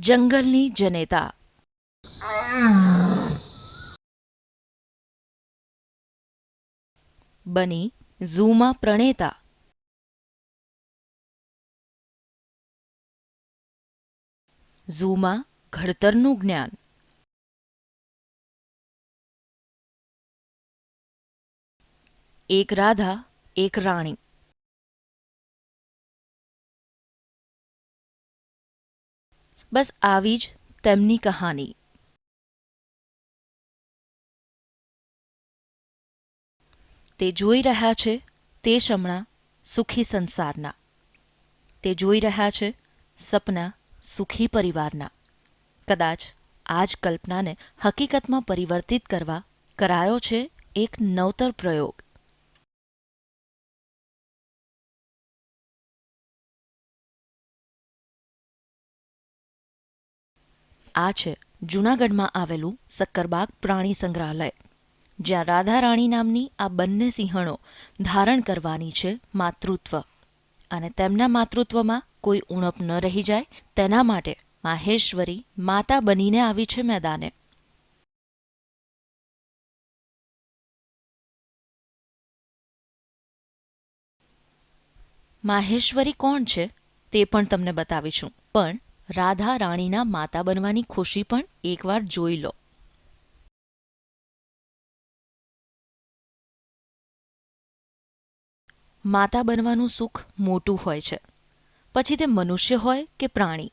જંગલની જનેતા. બની ઝૂમાં પ્રણેતા. ઝૂમાં ઘડતરનું જ્ઞાન. એક રાધા એક રાણી. બસ આવી જ તેમની કહાની. તે જોઈ રહ્યા છે તે શમણા સુખી સંસારના. તે જોઈ રહ્યા છે સપના સુખી પરિવારના. કદાચ આ જ કલ્પનાને હકીકતમાં પરિવર્તિત કરવા કરાયો છે એક નવતર પ્રયોગ. આ છે જૂનાગઢમાં આવેલું સક્કરબાગ પ્રાણી સંગ્રહાલય, જ્યાં રાધા રાણી નામની આ બંને સિંહણો ધારણ કરવાની છે માતૃત્વ, અને તેમના માતૃત્વમાં કોઈ ઉણપ ન રહી જાય તેના માટે માહેશ્વરી માતા બનીને આવી છે મેદાને. માહેશ્વરી કોણ છે તે પણ તમને બતાવીશું, પણ રાધા રાણીના માતા બનવાની ખુશી પણ એકવાર જોઈ લો. માતા બનવાનું સુખ મોટું હોય છે, પછી તે મનુષ્ય હોય કે પ્રાણી.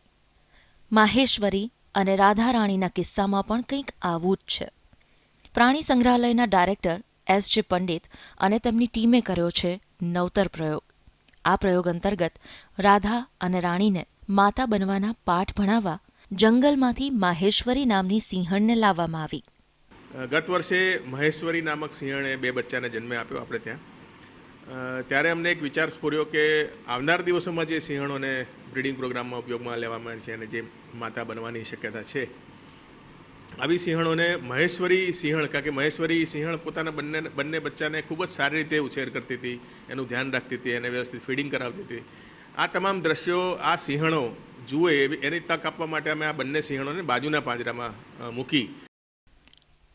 માહેશ્વરી અને રાધા રાણીના કિસ્સામાં પણ કંઈક આવું જ છે. પ્રાણી સંગ્રહાલયના ડાયરેક્ટર S.J. પંડિત અને તેમની ટીમે કર્યો છે નવતર પ્રયોગ. આ પ્રયોગ અંતર્ગત રાધા અને રાણીને માતા બનવાના પાઠ ભણાવવા જંગલમાંથી માહેશ્વરી નામની સિંહણને લાવવામાં આવી. ગત વર્ષે મહેશ્વરી નામક સિંહણે 2 બચ્ચાને જન્મ આપ્યો આપણે ત્યાં. ત્યારે અમને એક વિચાર સ્ફુર્યો કે આવનાર દિવસોમાં જે સિંહણોને બ્રીડિંગ પ્રોગ્રામમાં ઉપયોગમાં લેવામાં છે અને જે માતા બનવાની શક્યતા છે, આવી સિંહણોને મહેશ્વરી સિંહણ, કારણ કે મહેશ્વરી સિંહણ પોતાના બંને બચ્ચાને ખૂબ જ સારી રીતે ઉછેર કરતી હતી, એનું ધ્યાન રાખતી હતી, એને વ્યવસ્થિત ફીડિંગ કરાવતી હતી. આ તમામ દ્રશ્યો આ સિંહણો જુએ એની તક આપવા માટે અમે આ બંને સિંહણોને બાજુના પાંજરામાં મૂકી.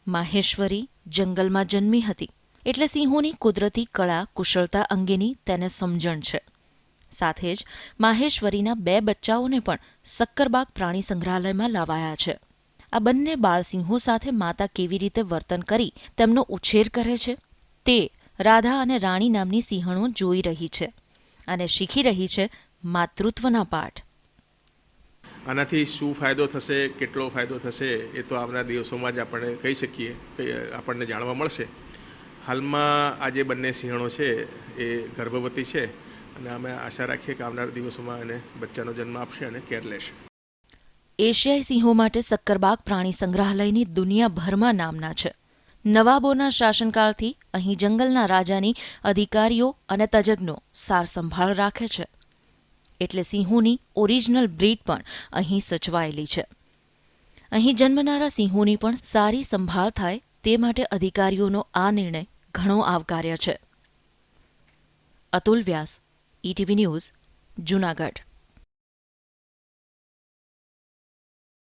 માહેશ્વરી જંગલમાં જન્મી હતી એટલે સિંહોની કુદરતી કળા કુશળતા અંગેની તેને સમજણ છે. સાથે જ માહેશ્વરીના 2 બચ્ચાઓને પણ સક્કરબાગ પ્રાણી સંગ્રહાલયમાં લાવાયા છે. આ બંને બાળસિંહો સાથે માતા કેવી રીતે વર્તન કરી તેમનો ઉછેર કરે છે તે રાધા અને રાણી નામની સિંહણો જોઈ રહી છે અને શીખી રહી છે માતૃત્વના પાઠ. આનાથી શું ફાયદો થશે, કેટલો ફાયદો થશે, એ તો આવનાર દિવસોમાં જ આપણે કહી શકીએ, આપણને જાણવા મળશે. હાલમાં આ જે બંને સિંહણો છે એ ગર્ભવતી છે અને અમે આશા રાખીએ કે આવનાર દિવસોમાં એને બચ્ચાનો જન્મ આપશે અને કેર લેશે. એશિયાઈ સિંહો માટે સક્કરબાગ પ્રાણી સંગ્રહાલયની દુનિયાભરમાં નામના છે. નવાબોના શાસનકાળથી અહીં જંગલના રાજાની અધિકારીઓ અને તજજ્ઞો સાર સંભાળ રાખે છે, એટલે સિંહોની ઓરિજિનલ બ્રીડ પણ અહીં સચવાયેલી છે. અહીં જન્મનારા સિંહોની પણ સારી સંભાળ થાય તે માટે અધિકારીઓનો આ નિર્ણય ઘણો આવકાર્ય છે. અતુલ વ્યાસ, ETV ન્યૂઝ, જૂનાગઢ.